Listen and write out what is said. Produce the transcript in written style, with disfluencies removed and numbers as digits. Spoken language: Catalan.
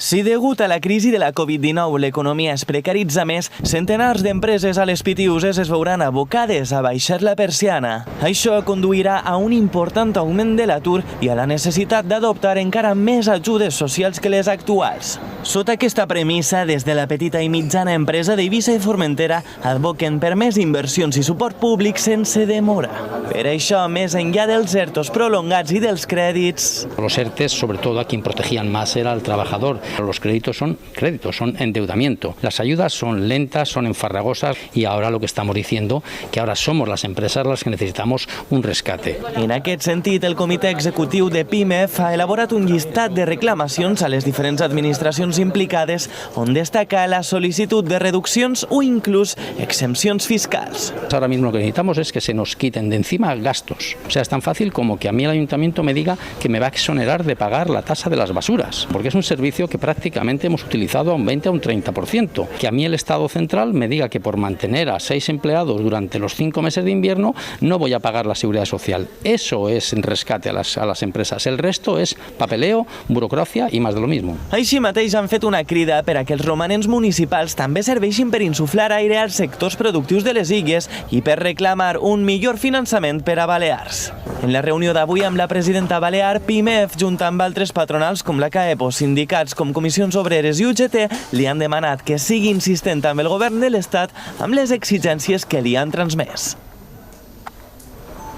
Si degut a la crisi de la Covid-19 l'economia es precaritza més, centenars d'empreses a les Pitiüses es veuran abocades a baixar la persiana. Això conduirà a un important augment de l'atur i a la necessitat d'adoptar encara més ajudes socials que les actuals. Sota aquesta premissa, des de la petita i mitjana empresa d'Eivissa i Formentera advoquen per més inversions i suport públic sense demora. Per això, més enllà dels ERTOs prolongats i dels crèdits... Los ERTEs, sobre todo a quien protegían más era al trabajador. Los créditos, son endeudamiento. Las ayudas son lentas, son enfarragosas y ahora lo que estamos diciendo que ahora somos las empresas las que necesitamos un rescate. En aquest sentit, el comitè executiu de PIMEF ha elaborat un llistat de reclamacions a les diferents administracions implicades on destaca la sol·licitud de reduccions o inclús exempcions fiscals. Ahora mismo lo que necesitamos es que se nos quiten de encima gastos. O sea, es tan fácil como que a mí el ayuntamiento me diga que me va a exonerar de pagar la tasa de las basuras, porque es un servicio que prácticamente hemos utilizado a un 20 a un 30%. Que a mí el Estado central me diga que por mantener a 6 empleados durante los 5 meses de invierno no voy a pagar la seguridad social. Eso es rescate a las empresas. El resto es papeleo, burocracia y más de lo mismo. Així mateix han fet una crida per a que els romanents municipals també serveixin per insuflar aire als sectors productius de les illes i per reclamar un millor finançament per a Balears. En la reunió d'avui amb la presidenta balear, PIMEF, junt amb altres patronals com la CAEPO, sindicats com Comissions Obreres i UGT, li han demanat que sigui insistent amb el govern de l'Estat amb les exigències que li han transmès.